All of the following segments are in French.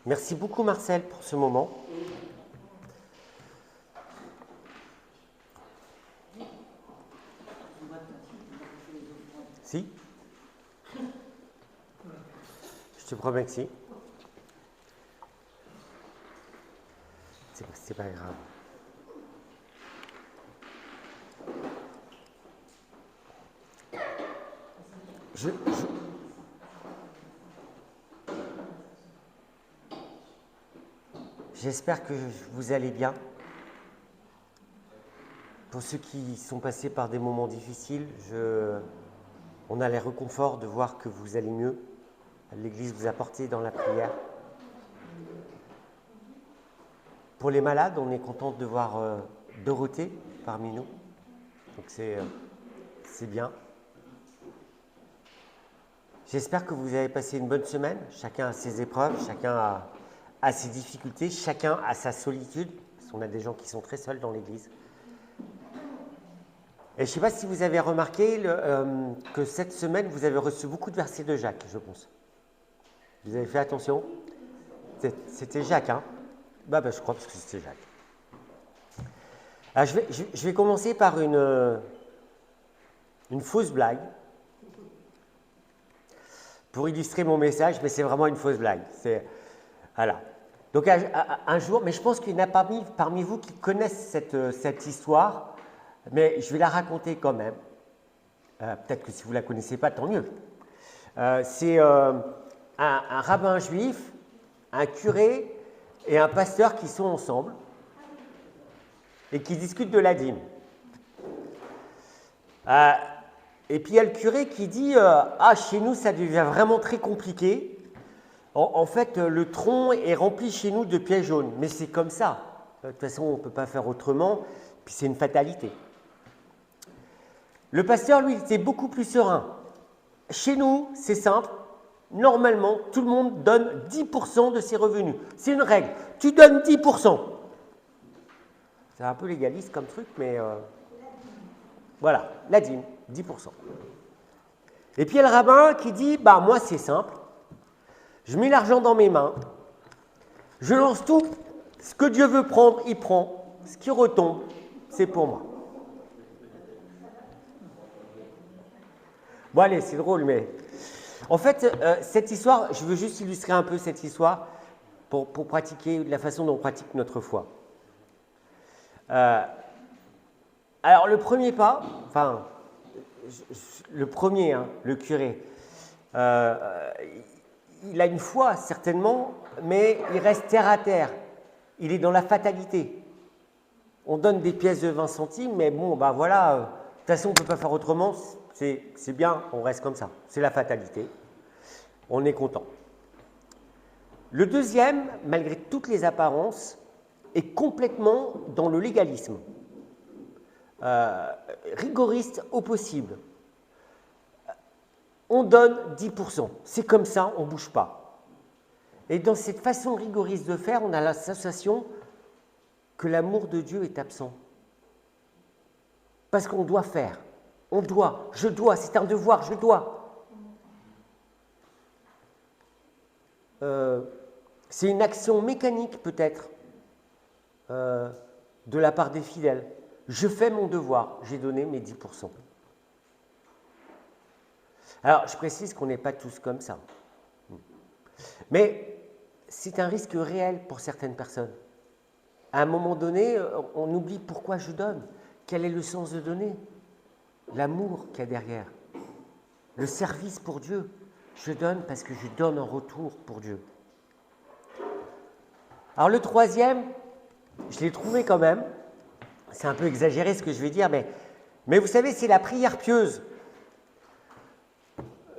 Merci beaucoup Marcel pour ce moment. Si? Je te promets que si. C'est pas grave. J'espère que vous allez bien. Pour ceux qui sont passés par des moments difficiles, on a les réconforts de voir que vous allez mieux. L'Église vous a porté dans la prière. Pour les malades, on est content de voir Dorothée parmi nous. Donc c'est bien. J'espère que vous avez passé une bonne semaine. Chacun a ses épreuves, chacun a ses difficultés, chacun a sa solitude. Parce qu'on a des gens qui sont très seuls dans l'Église. Et je ne sais pas si vous avez remarqué que cette semaine, vous avez reçu beaucoup de versets de Jacques, je pense. Vous avez fait attention? C'était Jacques, hein? Bah, je crois parce que c'était Jacques. Alors, je vais commencer par une fausse blague pour illustrer mon message, mais c'est vraiment une fausse blague. Voilà. Donc un jour, mais je pense qu'il y en a parmi vous qui connaissent cette histoire, mais je vais la raconter quand même. Peut-être que si vous ne la connaissez pas, tant mieux. C'est un rabbin juif, un curé et un pasteur qui sont ensemble et qui discutent de la dîme. Et puis il y a le curé qui dit chez nous ça devient vraiment très compliqué. En fait, le tronc est rempli chez nous de pièges jaunes, mais c'est comme ça. De toute façon, on ne peut pas faire autrement, puis c'est une fatalité. Le pasteur, lui, était beaucoup plus serein. Chez nous, c'est simple. Normalement, tout le monde donne 10% de ses revenus. C'est une règle. Tu donnes 10%. C'est un peu légaliste comme truc, mais voilà, la dîme, 10%. Et puis il y a le rabbin qui dit, moi c'est simple, je mets l'argent dans mes mains, je lance tout, ce que Dieu veut prendre, il prend, ce qui retombe, c'est pour moi. Bon allez, c'est drôle, mais... En fait, cette histoire, je veux juste illustrer un peu cette histoire pour pratiquer la façon dont on pratique notre foi. Alors, le premier pas, le premier, le curé, il a une foi, certainement, mais il reste terre à terre. Il est dans la fatalité. On donne des pièces de 20 centimes, mais bon, voilà, de toute façon, on ne peut pas faire autrement, c'est bien, on reste comme ça. C'est la fatalité. On est content. Le deuxième, malgré toutes les apparences, est complètement dans le légalisme. Rigoriste au possible. On donne 10%. C'est comme ça, on ne bouge pas. Et dans cette façon rigoriste de faire, on a la sensation que l'amour de Dieu est absent. Parce qu'on doit faire. On doit, je dois, c'est un devoir, je dois. C'est une action mécanique peut-être de la part des fidèles. Je fais mon devoir, j'ai donné mes 10%. Alors, je précise qu'on n'est pas tous comme ça. Mais c'est un risque réel pour certaines personnes. À un moment donné, on oublie pourquoi je donne. Quel est le sens de donner? L'amour qu'il y a derrière. Le service pour Dieu. Je donne parce que je donne en retour pour Dieu. Alors le troisième, je l'ai trouvé quand même, c'est un peu exagéré ce que je vais dire, mais vous savez, c'est la prière pieuse.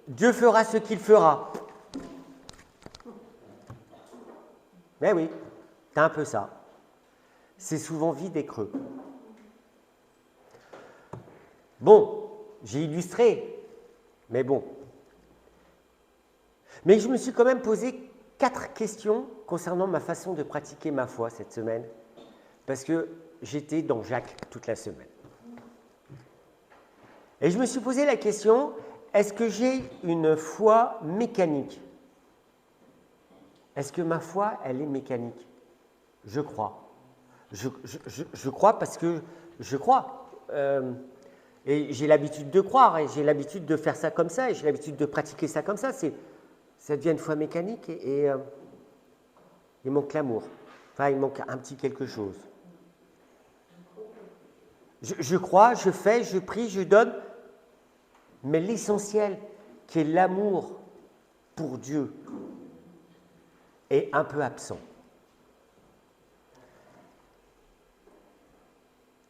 Dieu fera ce qu'il fera. Mais oui, c'est un peu ça. C'est souvent vide et creux. Bon, j'ai illustré, mais bon. Mais je me suis quand même posé 4 questions concernant ma façon de pratiquer ma foi cette semaine, parce que j'étais dans Jacques toute la semaine. Et je me suis posé la question, est-ce que j'ai une foi mécanique? Est-ce que ma foi, elle est mécanique? Je crois. Je crois parce que je crois. Et j'ai l'habitude de croire, et j'ai l'habitude de faire ça comme ça, et j'ai l'habitude de pratiquer ça comme ça. Ça devient une foi mécanique, et il manque l'amour. Enfin, il manque un petit quelque chose. Je crois, je fais, je prie, je donne, mais l'essentiel, qui est l'amour pour Dieu, est un peu absent.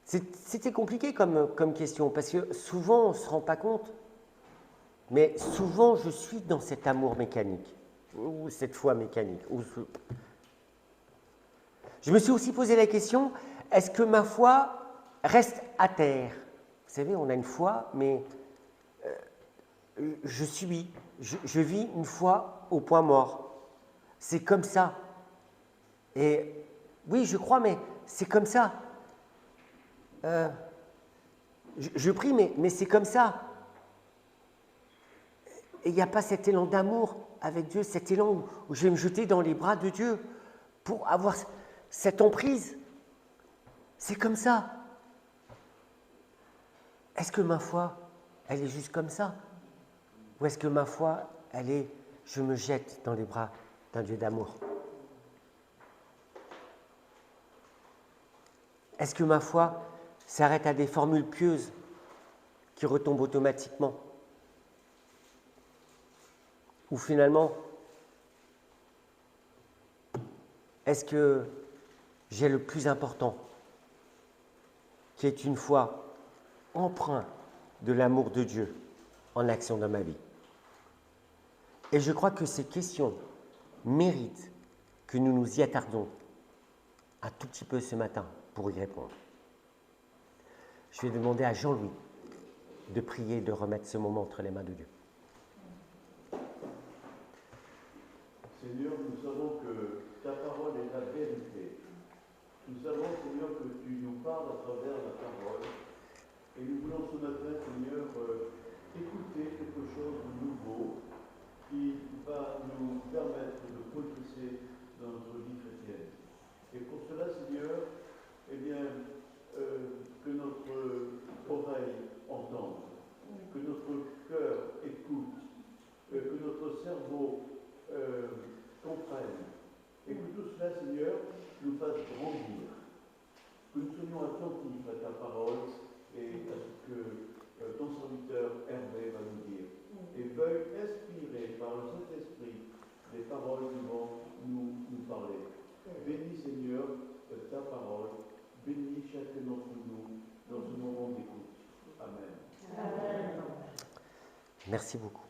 C'était compliqué comme question, parce que souvent on ne se rend pas compte, mais souvent je suis dans cet amour mécanique, ou cette foi mécanique. Je me suis aussi posé la question, est-ce que ma foi reste à terre? Vous savez, on a une foi, mais je vis une foi au point mort. C'est comme ça. Et oui, je crois, mais c'est comme ça. Je prie, mais c'est comme ça. Et il n'y a pas cet élan d'amour avec Dieu, cet élan où je vais me jeter dans les bras de Dieu pour avoir cette emprise. C'est comme ça. Est-ce que ma foi, elle est juste comme ça? Ou est-ce que ma foi, elle est, je me jette dans les bras d'un Dieu d'amour? Est-ce que ma foi s'arrête à des formules pieuses qui retombent automatiquement? Ou finalement, est-ce que j'ai le plus important, qui est une foi empreinte de l'amour de Dieu en action dans ma vie? Et je crois que ces questions méritent que nous nous y attardons un tout petit peu ce matin pour y répondre. Je vais demander à Jean-Louis de prier et de remettre ce moment entre les mains de Dieu. Seigneur, nous savons que ta parole est la vérité. Nous savons, Seigneur, que tu nous parles à travers la parole. Et nous voulons ce matin, Seigneur, écouter quelque chose de nouveau qui va nous permettre de progresser dans notre vie chrétienne. Et pour cela, Seigneur, eh bien, que notre oreille entende, que notre cœur écoute, que notre cerveau comprenne, et que tout cela, Seigneur, nous fasse grandir, que nous soyons attentifs à ta parole et à ce que ton serviteur Hervé va nous dire, et veuille inspirer par le Saint-Esprit les paroles qui vont nous parler. Bénis, Seigneur, ta parole, bénis chacun d'entre nous dans ce moment d'écoute. Amen. Amen. Merci beaucoup.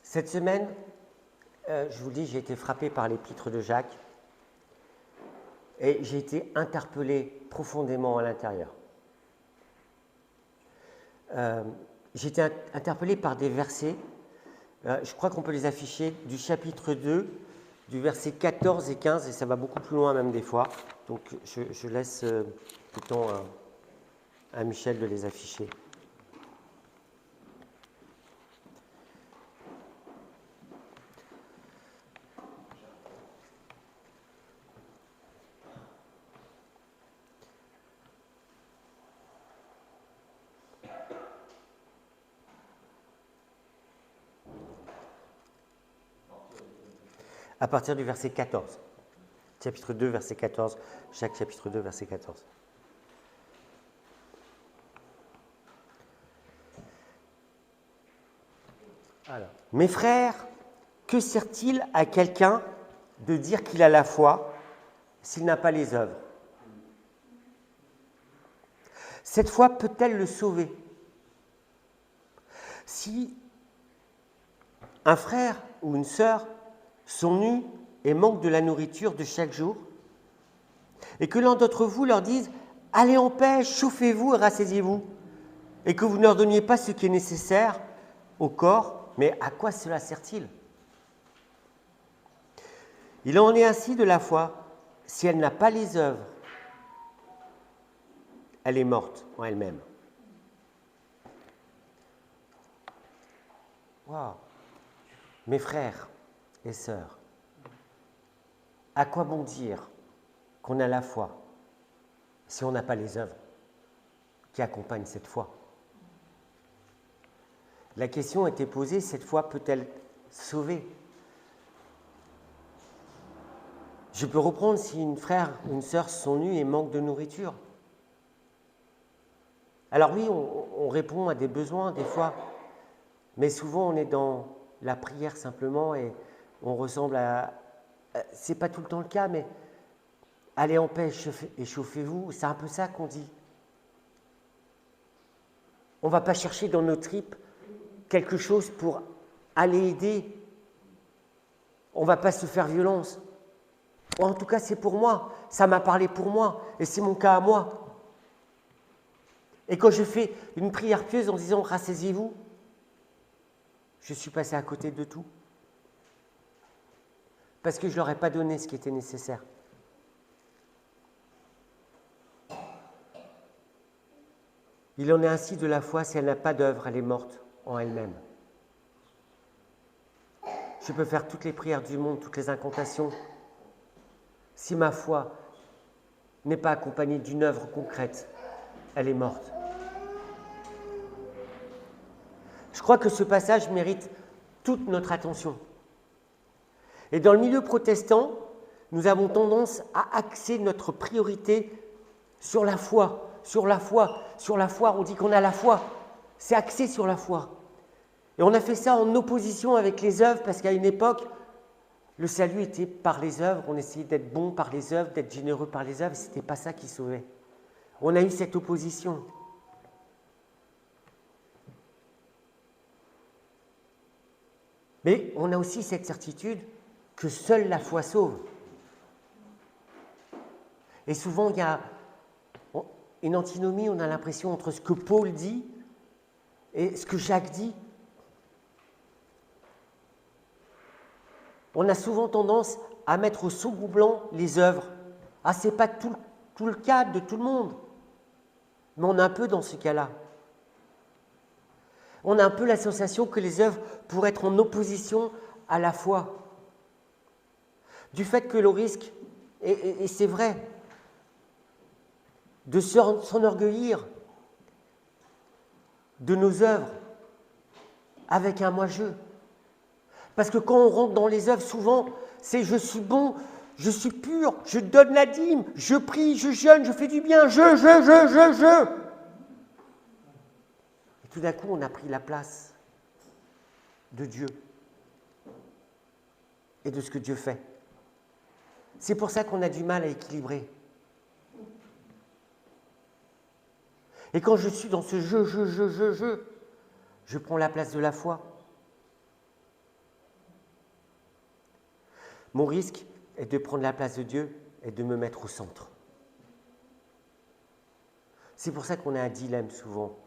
Cette semaine, je vous le dis, j'ai été frappé par l'épître de Jacques et j'ai été interpellé profondément à l'intérieur. J'ai été interpellé par des versets, je crois qu'on peut les afficher, du chapitre 2, du verset 14 et 15, et ça va beaucoup plus loin même des fois. Donc je laisse tout le temps à Michel de les afficher. À partir du verset 14. Chapitre 2, verset 14. Jacques, chapitre 2, verset 14. Alors, mes frères, que sert-il à quelqu'un de dire qu'il a la foi s'il n'a pas les œuvres? Cette foi peut-elle le sauver? Si un frère ou une sœur sont nus et manquent de la nourriture de chaque jour, et que l'un d'entre vous leur dise « Allez en paix, chauffez-vous et rassasiez-vous », et que vous ne leur donniez pas ce qui est nécessaire au corps, mais à quoi cela sert-il? Il en est ainsi de la foi. Si elle n'a pas les œuvres, elle est morte en elle-même. Wow. Mes frères, et sœurs, à quoi bon dire qu'on a la foi si on n'a pas les œuvres qui accompagnent cette foi? La question était posée, cette foi peut-elle sauver? Je peux reprendre si une frère ou une sœur sont nus et manquent de nourriture. Alors oui, on répond à des besoins des fois, mais souvent on est dans la prière simplement et on ressemble à... C'est pas tout le temps le cas, mais allez en paix, échauffez-vous, c'est un peu ça qu'on dit. On ne va pas chercher dans nos tripes quelque chose pour aller aider. On ne va pas se faire violence. Ou en tout cas, c'est pour moi. Ça m'a parlé pour moi. Et c'est mon cas à moi. Et quand je fais une prière pieuse en disant « rassasiez-vous », je suis passé à côté de tout. Parce que je ne leur ai pas donné ce qui était nécessaire. Il en est ainsi de la foi, si elle n'a pas d'œuvre, elle est morte en elle-même. Je peux faire toutes les prières du monde, toutes les incantations. Si ma foi n'est pas accompagnée d'une œuvre concrète, elle est morte. Je crois que ce passage mérite toute notre attention. Et dans le milieu protestant, nous avons tendance à axer notre priorité sur la foi, sur la foi, sur la foi. On dit qu'on a la foi. C'est axé sur la foi. Et on a fait ça en opposition avec les œuvres, parce qu'à une époque, le salut était par les œuvres. On essayait d'être bon par les œuvres, d'être généreux par les œuvres. Ce n'était pas ça qui sauvait. On a eu cette opposition. Mais on a aussi cette certitude que seule la foi sauve. Et souvent, il y a une antinomie, on a l'impression, entre ce que Paul dit et ce que Jacques dit. On a souvent tendance à mettre au second plan les œuvres. Ah, ce n'est pas tout le cas de tout le monde. Mais on est un peu dans ce cas-là. On a un peu la sensation que les œuvres pourraient être en opposition à la foi. Du fait que l'on risque, et c'est vrai, de s'enorgueillir de nos œuvres avec un moi-je. Parce que quand on rentre dans les œuvres, souvent, c'est je suis bon, je suis pur, je donne la dîme, je prie, je jeûne, je fais du bien, je. Et tout d'un coup, on a pris la place de Dieu et de ce que Dieu fait. C'est pour ça qu'on a du mal à équilibrer. Et quand je suis dans ce je prends la place de la foi. Mon risque est de prendre la place de Dieu et de me mettre au centre. C'est pour ça qu'on a un dilemme souvent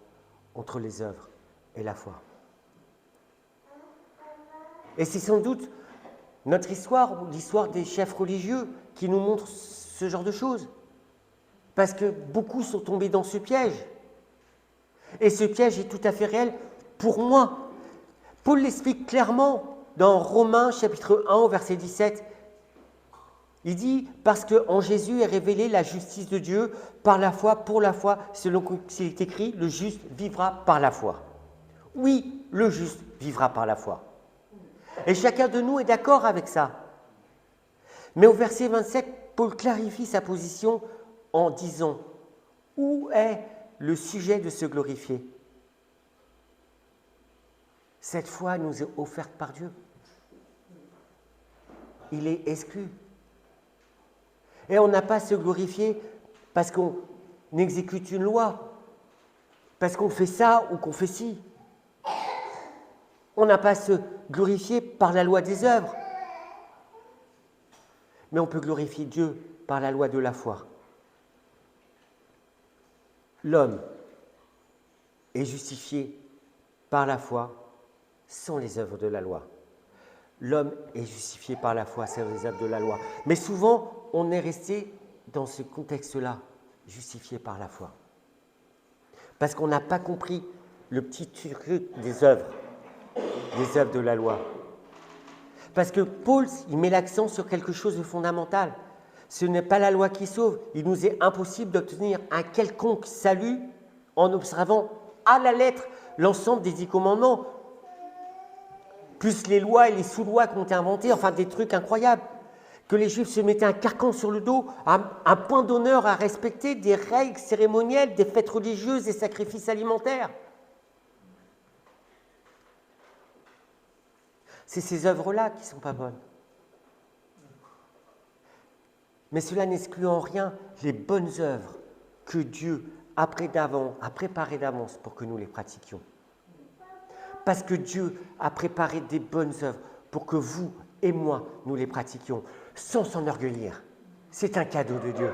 entre les œuvres et la foi. Et c'est sans doute notre histoire, ou l'histoire des chefs religieux, qui nous montre ce genre de choses. Parce que beaucoup sont tombés dans ce piège. Et ce piège est tout à fait réel pour moi. Paul l'explique clairement dans Romains chapitre 1 au verset 17. Il dit « Parce qu'en Jésus est révélée la justice de Dieu par la foi, pour la foi, selon qu'il est écrit, le juste vivra par la foi. » Oui, le juste vivra par la foi. Et chacun de nous est d'accord avec ça. Mais au verset 27, Paul clarifie sa position en disant « Où est le sujet de se glorifier ?» Cette foi nous est offerte par Dieu. Il est exclu. Et on n'a pas à se glorifier parce qu'on exécute une loi, parce qu'on fait ça ou qu'on fait ci. On n'a pas à se glorifier par la loi des œuvres. Mais on peut glorifier Dieu par la loi de la foi. L'homme est justifié par la foi sans les œuvres de la loi. L'homme est justifié par la foi sans les œuvres de la loi. Mais souvent, on est resté dans ce contexte-là, justifié par la foi. Parce qu'on n'a pas compris le petit truc des œuvres de la loi. Parce que Paul, il met l'accent sur quelque chose de fondamental. Ce n'est pas la loi qui sauve. Il nous est impossible d'obtenir un quelconque salut en observant à la lettre l'ensemble des 10 commandements, plus les lois et les sous-lois qui ont été inventées, enfin des trucs incroyables. Que les Juifs se mettaient un carcan sur le dos, un point d'honneur à respecter, des règles cérémonielles, des fêtes religieuses, des sacrifices alimentaires. C'est ces œuvres-là qui ne sont pas bonnes. Mais cela n'exclut en rien les bonnes œuvres que Dieu a préparées d'avance pour que nous les pratiquions. Parce que Dieu a préparé des bonnes œuvres pour que vous et moi, nous les pratiquions, sans s'enorgueillir. C'est un cadeau de Dieu.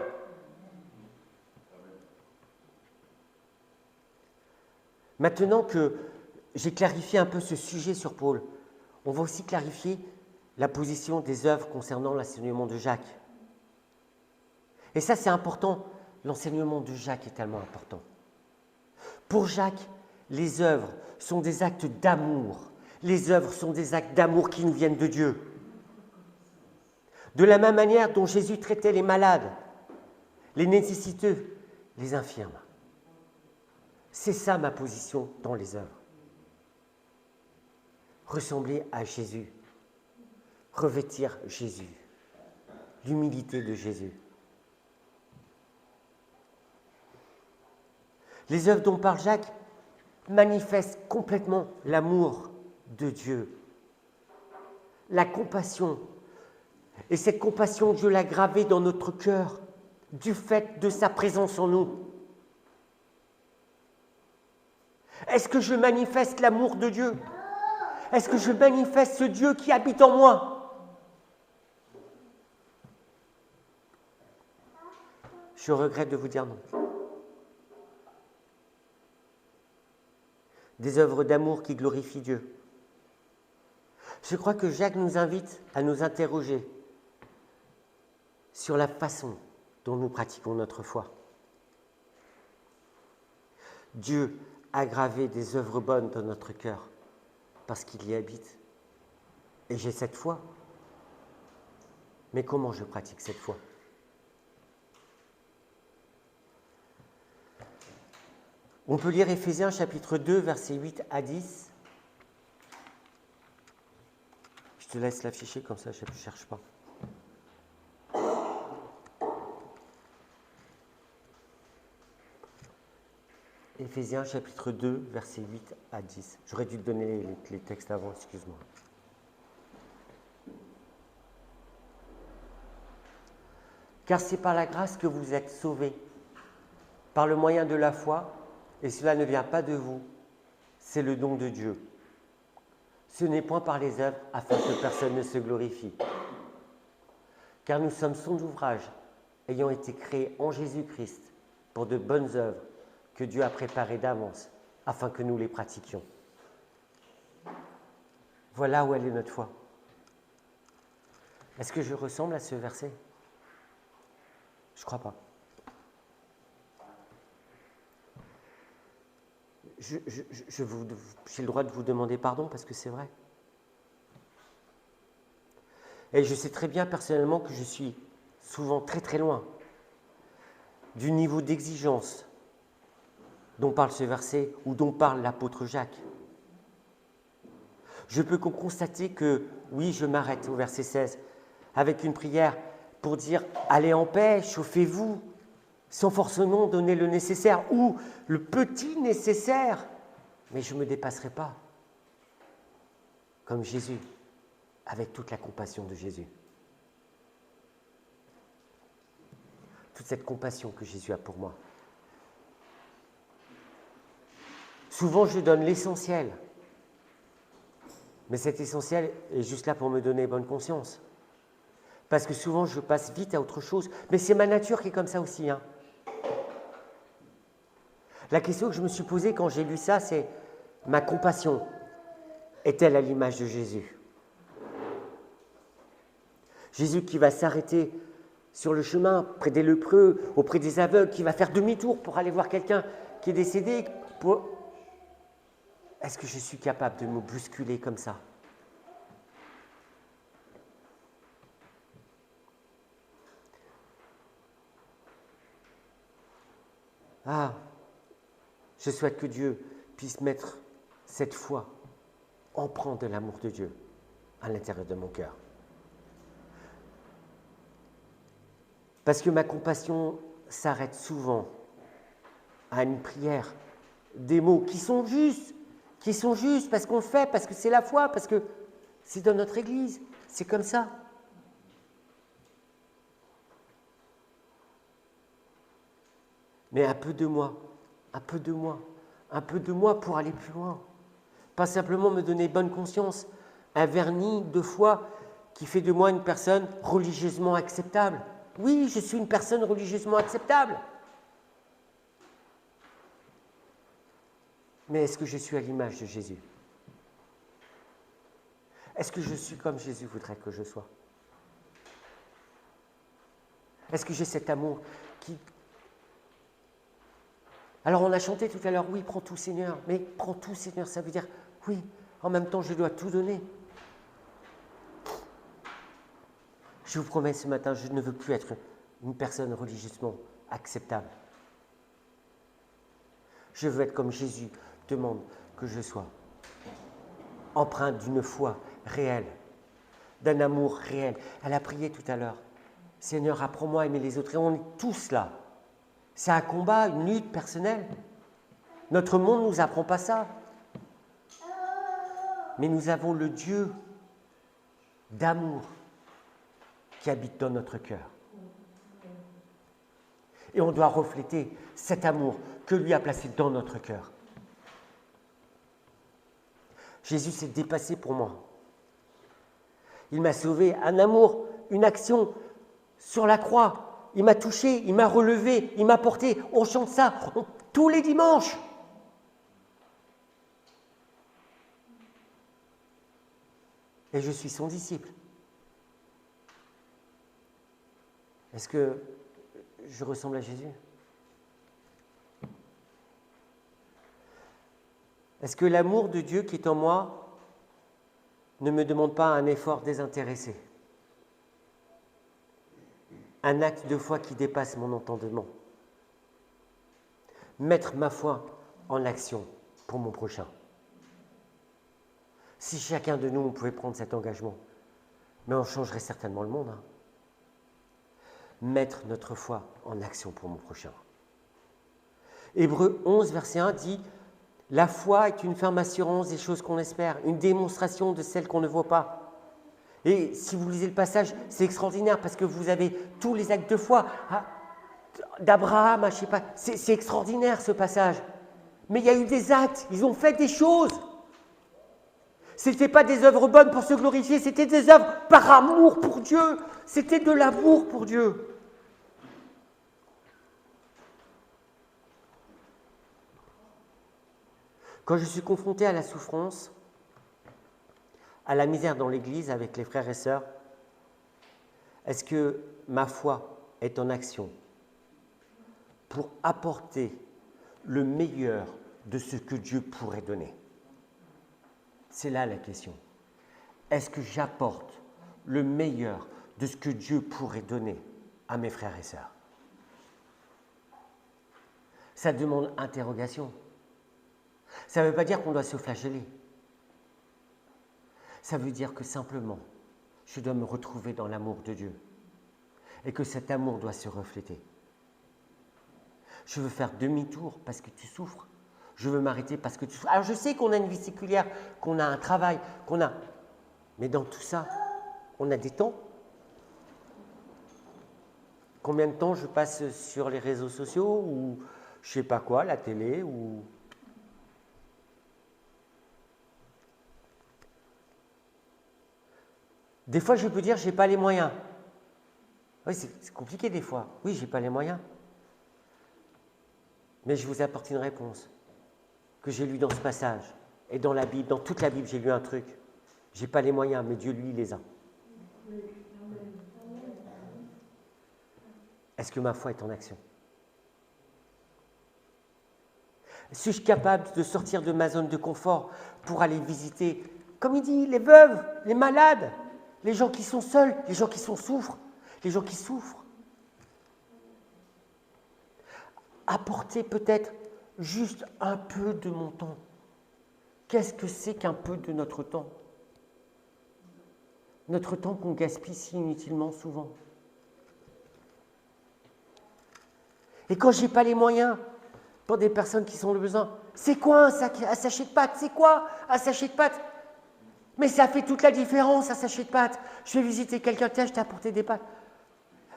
Maintenant que j'ai clarifié un peu ce sujet sur Paul, on va aussi clarifier la position des œuvres concernant l'enseignement de Jacques. Et ça, c'est important. L'enseignement de Jacques est tellement important. Pour Jacques, les œuvres sont des actes d'amour. Les œuvres sont des actes d'amour qui nous viennent de Dieu. De la même manière dont Jésus traitait les malades, les nécessiteux, les infirmes. C'est ça ma position dans les œuvres. Ressembler à Jésus, revêtir Jésus, l'humilité de Jésus. Les œuvres dont parle Jacques manifestent complètement l'amour de Dieu, la compassion. Et cette compassion, Dieu l'a gravée dans notre cœur du fait de sa présence en nous. Est-ce que je manifeste l'amour de Dieu? Est-ce que je manifeste ce Dieu qui habite en moi? Je regrette de vous dire non. Des œuvres d'amour qui glorifient Dieu. Je crois que Jacques nous invite à nous interroger sur la façon dont nous pratiquons notre foi. Dieu a gravé des œuvres bonnes dans notre cœur parce qu'il y habite. Et j'ai cette foi. Mais comment je pratique cette foi? On peut lire Éphésiens chapitre 2, versets 8 à 10. Je te laisse l'afficher comme ça, je ne cherche pas. Éphésiens chapitre 2, versets 8 à 10. J'aurais dû te donner les textes avant, excuse-moi. Car c'est par la grâce que vous êtes sauvés, par le moyen de la foi, et cela ne vient pas de vous, c'est le don de Dieu. Ce n'est point par les œuvres, afin que personne ne se glorifie. Car nous sommes son ouvrage, ayant été créés en Jésus-Christ pour de bonnes œuvres que Dieu a préparées d'avance, afin que nous les pratiquions. Voilà où elle est notre foi. Est-ce que je ressemble à ce verset? Je ne crois pas. J'ai le droit de vous demander pardon parce que c'est vrai. Et je sais très bien personnellement que je suis souvent très très loin du niveau d'exigence dont parle ce verset ou dont parle l'apôtre Jacques. Je peux constater que, oui, je m'arrête au verset 16 avec une prière pour dire « Allez en paix, chauffez-vous », sans forcément donner le nécessaire ou le petit nécessaire, mais je ne me dépasserai pas, comme Jésus, avec toute la compassion de Jésus. Toute cette compassion que Jésus a pour moi. Souvent, je donne l'essentiel, mais cet essentiel est juste là pour me donner bonne conscience. Parce que souvent, je passe vite à autre chose, mais c'est ma nature qui est comme ça aussi, hein. La question que je me suis posée quand j'ai lu ça, c'est ma compassion est-elle à l'image de Jésus? Jésus qui va s'arrêter sur le chemin, près des lépreux, auprès des aveugles, qui va faire demi-tour pour aller voir quelqu'un qui est décédé. Est-ce que je suis capable de me bousculer comme ça? Ah, je souhaite que Dieu puisse mettre cette foi, empreinte de l'amour de Dieu, à l'intérieur de mon cœur. Parce que ma compassion s'arrête souvent à une prière, des mots qui sont justes parce qu'on le fait, parce que c'est la foi, parce que c'est dans notre Église, c'est comme ça. Mais un peu de moi pour aller plus loin. Pas simplement me donner bonne conscience, un vernis de foi qui fait de moi une personne religieusement acceptable. Oui, je suis une personne religieusement acceptable. Mais est-ce que je suis à l'image de Jésus? Est-ce que je suis comme Jésus voudrait que je sois? Est-ce que j'ai cet amour qui... Alors on a chanté tout à l'heure, oui, prends tout Seigneur, mais prends tout Seigneur, ça veut dire, oui, en même temps je dois tout donner. Je vous promets ce matin, je ne veux plus être une personne religieusement acceptable. Je veux être comme Jésus demande que je sois, empreinte d'une foi réelle, d'un amour réel. Elle a prié tout à l'heure, Seigneur, apprends-moi à aimer les autres. Et on est tous là. C'est un combat, une lutte personnelle. Notre monde ne nous apprend pas ça. Mais nous avons le Dieu d'amour qui habite dans notre cœur. Et on doit refléter cet amour que lui a placé dans notre cœur. Jésus s'est dépassé pour moi. Il m'a sauvé, un amour, une action sur la croix. Il m'a touché, il m'a relevé, il m'a porté. On chante ça tous les dimanches. Et je suis son disciple. Est-ce que je ressemble à Jésus? Est-ce que l'amour de Dieu qui est en moi ne me demande pas un effort désintéressé? Un acte de foi qui dépasse mon entendement? Mettre ma foi en action pour mon prochain. Si chacun de nous, on pouvait prendre cet engagement, mais on changerait certainement le monde. Mettre notre foi en action pour mon prochain. Hébreux 11, verset 1 dit « La foi est une ferme assurance des choses qu'on espère, une démonstration de celles qu'on ne voit pas. » Et si vous lisez le passage, c'est extraordinaire parce que vous avez tous les actes de foi d'Abraham, je ne sais pas, c'est extraordinaire ce passage. Mais il y a eu des actes, ils ont fait des choses. Ce n'était pas des œuvres bonnes pour se glorifier, c'était des œuvres par amour pour Dieu. C'était de l'amour pour Dieu. Quand je suis confronté à la souffrance, à la misère dans l'Église avec les frères et sœurs, est-ce que ma foi est en action pour apporter le meilleur de ce que Dieu pourrait donner? C'est là la question. Est-ce que j'apporte le meilleur de ce que Dieu pourrait donner à mes frères et sœurs? Ça demande interrogation. Ça ne veut pas dire qu'on doit se flageller. Ça veut dire que simplement, je dois me retrouver dans l'amour de Dieu et que cet amour doit se refléter. Je veux faire demi-tour parce que tu souffres. Je veux m'arrêter parce que tu souffres. Alors je sais qu'on a une vie séculière, qu'on a un travail, qu'on a... Mais dans tout ça, on a des temps. Combien de temps je passe sur les réseaux sociaux ou je sais pas quoi, la télé ou... Des fois, je peux dire, je n'ai pas les moyens. Oui, c'est compliqué des fois. Oui, je n'ai pas les moyens. Mais je vous apporte une réponse que j'ai lue dans ce passage. Et dans la Bible, dans toute la Bible, j'ai lu un truc. Je n'ai pas les moyens, mais Dieu, lui, il les a. Est-ce que ma foi est en action? Suis-je capable de sortir de ma zone de confort pour aller visiter, comme il dit, les veuves, les malades, les gens qui sont seuls, les gens qui souffrent, les gens qui souffrent. apporter peut-être juste un peu de mon temps. Qu'est-ce que c'est qu'un peu de notre temps? Notre temps qu'on gaspille si inutilement souvent. Et quand je n'ai pas les moyens, pour des personnes qui sont le besoin, c'est quoi un sachet de pâtes? C'est quoi un sachet de pâtes? Mais ça fait toute la différence, un sachet de pâtes. Je vais visiter quelqu'un, tiens, je t'ai apporté des pâtes.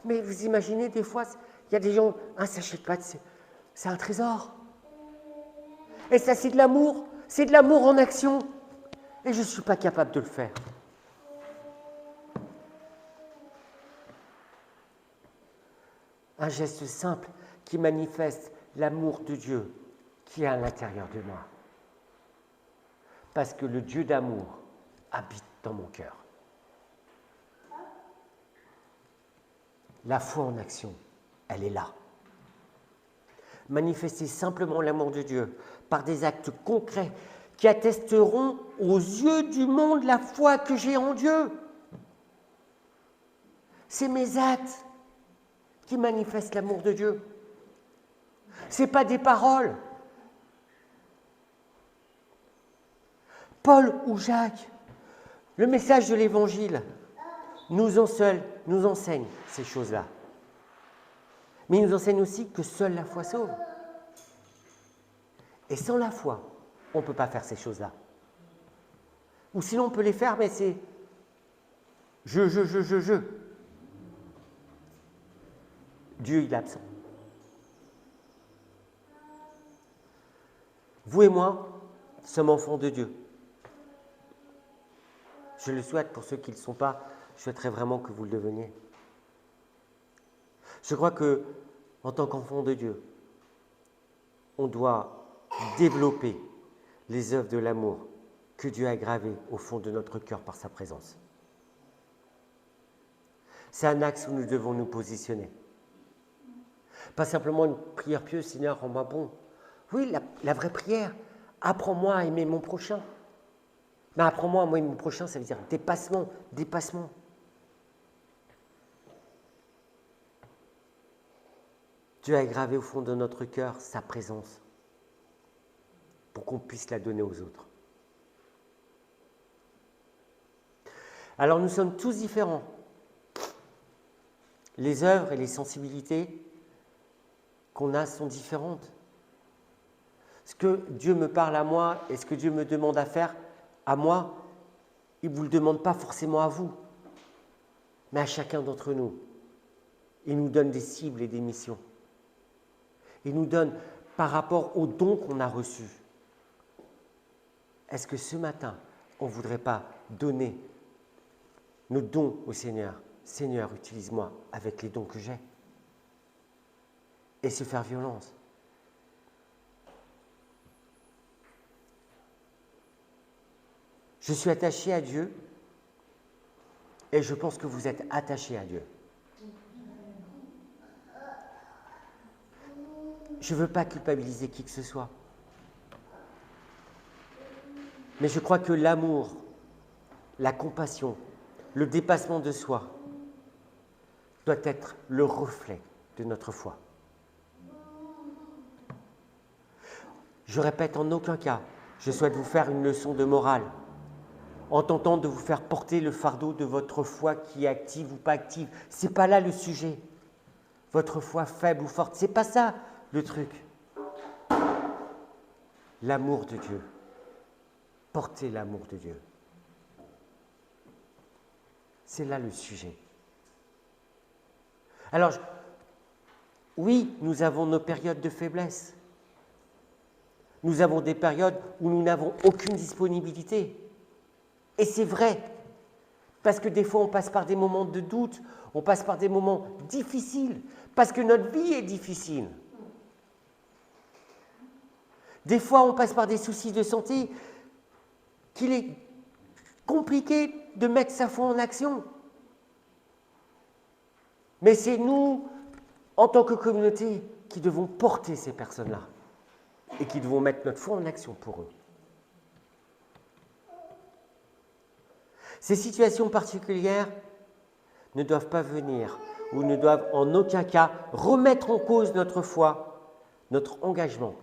Mais vous imaginez, des fois, il y a des gens, un sachet de pâtes, c'est un trésor. Et ça, c'est de l'amour en action. Et je ne suis pas capable de le faire. Un geste simple qui manifeste l'amour de Dieu qui est à l'intérieur de moi. Parce que le Dieu d'amour habite dans mon cœur. La foi en action, elle est là. Manifester simplement l'amour de Dieu par des actes concrets qui attesteront aux yeux du monde la foi que j'ai en Dieu. C'est mes actes qui manifestent l'amour de Dieu. Ce n'est pas des paroles. Paul ou Jacques, le message de l'Évangile nous enseigne ces choses-là. Mais il nous enseigne aussi que seule la foi sauve. Et sans la foi, on ne peut pas faire ces choses-là. Ou sinon on peut les faire, mais c'est je. Dieu, il est absent. Vous et moi sommes enfants de Dieu. Je le souhaite pour ceux qui ne le sont pas, je souhaiterais vraiment que vous le deveniez. Je crois que, en tant qu'enfant de Dieu, on doit développer les œuvres de l'amour que Dieu a gravées au fond de notre cœur par sa présence. C'est un axe où nous devons nous positionner. Pas simplement une prière pieuse, Seigneur, rends-moi bon. Oui, la vraie prière, apprends-moi à aimer mon prochain. Mais apprends-moi à aimer mon prochain, ça veut dire dépassement. Dieu a gravé au fond de notre cœur sa présence pour qu'on puisse la donner aux autres. Alors nous sommes tous différents. Les œuvres et les sensibilités qu'on a sont différentes. Ce que Dieu me parle à moi et ce que Dieu me demande à faire à moi, il ne vous le demande pas forcément à vous, mais à chacun d'entre nous. Il nous donne des cibles et des missions. Il nous donne par rapport aux dons qu'on a reçus. Est-ce que ce matin, on ne voudrait pas donner nos dons au Seigneur? Seigneur, utilise-moi avec les dons que j'ai. Et se faire violence. Je suis attaché à Dieu et je pense que vous êtes attachés à Dieu. Je ne veux pas culpabiliser qui que ce soit. Mais je crois que l'amour, la compassion, le dépassement de soi doit être le reflet de notre foi. Je répète, en aucun cas, je souhaite vous faire une leçon de morale en tentant de vous faire porter le fardeau de votre foi qui est active ou pas active. Ce n'est pas là le sujet. Votre foi faible ou forte, ce n'est pas ça le truc. L'amour de Dieu. Portez l'amour de Dieu. C'est là le sujet. Alors, oui, nous avons nos périodes de faiblesse. Nous avons des périodes où nous n'avons aucune disponibilité. Et c'est vrai, parce que des fois on passe par des moments de doute, on passe par des moments difficiles, parce que notre vie est difficile. Des fois on passe par des soucis de santé qu'il est compliqué de mettre sa foi en action. Mais c'est nous, en tant que communauté, qui devons porter ces personnes-là et qui devons mettre notre foi en action pour eux. Ces situations particulières ne doivent pas venir ou ne doivent en aucun cas remettre en cause notre foi, notre engagement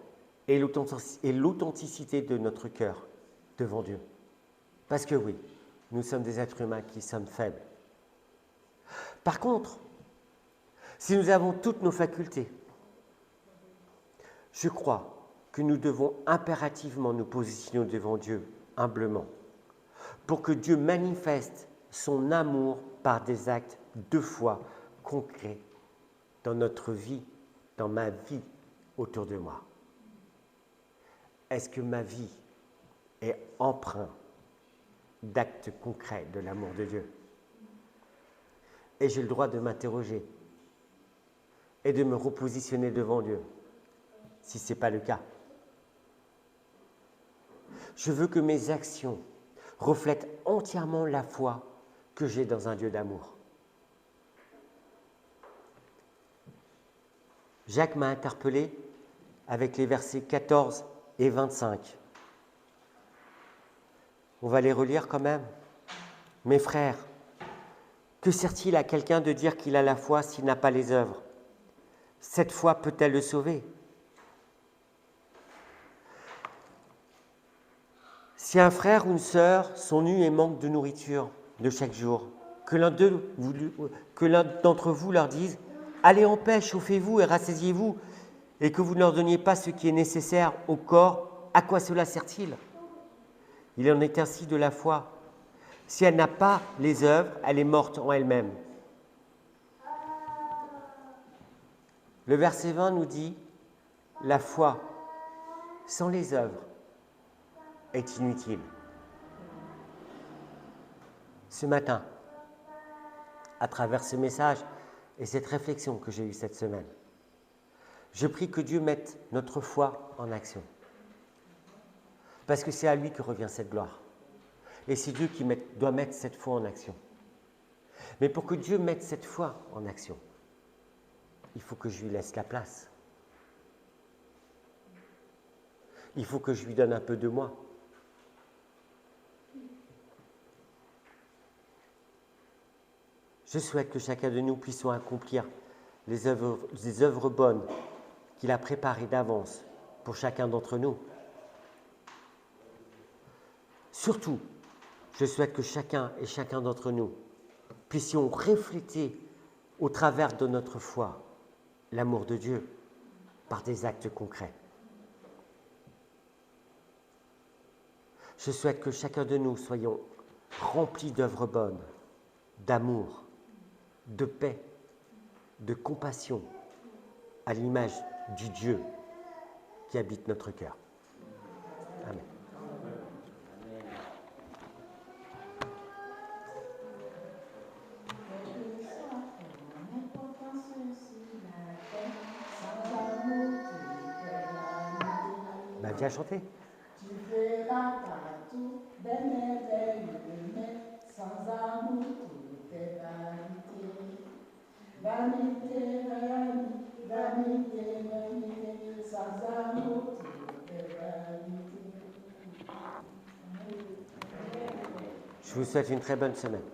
et l'authenticité de notre cœur devant Dieu. Parce que oui, nous sommes des êtres humains qui sommes faibles. Par contre, si nous avons toutes nos facultés, je crois que nous devons impérativement nous positionner devant Dieu humblement pour que Dieu manifeste son amour par des actes de foi concrets dans notre vie, dans ma vie autour de moi. Est-ce que ma vie est empreinte d'actes concrets de l'amour de Dieu? Et j'ai le droit de m'interroger et de me repositionner devant Dieu, si ce n'est pas le cas. Je veux que mes actions reflètent entièrement la foi que j'ai dans un Dieu d'amour. Jacques m'a interpellé avec les versets 14 et 25. On va les relire quand même. Mes frères, que sert-il à quelqu'un de dire qu'il a la foi s'il n'a pas les œuvres? Cette foi peut-elle le sauver? Si un frère ou une sœur sont nus et manquent de nourriture de chaque jour, que l'un d'entre vous leur dise « Allez en paix, chauffez-vous et rassasiez-vous » et que vous ne leur donniez pas ce qui est nécessaire au corps, à quoi cela sert-il? Il en est ainsi de la foi. Si elle n'a pas les œuvres, elle est morte en elle-même. Le verset 20 nous dit « La foi sans les œuvres est inutile. » Ce matin, à travers ce message et cette réflexion que j'ai eue cette semaine, je prie que Dieu mette notre foi en action. Parce que c'est à lui que revient cette gloire. Et c'est Dieu qui doit mettre cette foi en action. Mais pour que Dieu mette cette foi en action, il faut que je lui laisse la place. Il faut que je lui donne un peu de moi. Je souhaite que chacun de nous puissions accomplir les œuvres bonnes qu'il a préparées d'avance pour chacun d'entre nous. Surtout, je souhaite que chacun et chacun d'entre nous puissions refléter au travers de notre foi l'amour de Dieu par des actes concrets. Je souhaite que chacun de nous soyons remplis d'œuvres bonnes, d'amour, de paix, de compassion, à l'image du Dieu qui habite notre cœur. Amen. Ben, viens chanter. Tu verras partout des merveilles humaines, sans amour tout est vanité. Vanité, vanité, vanité, sans amour tout est vanité. Je vous souhaite une très bonne semaine.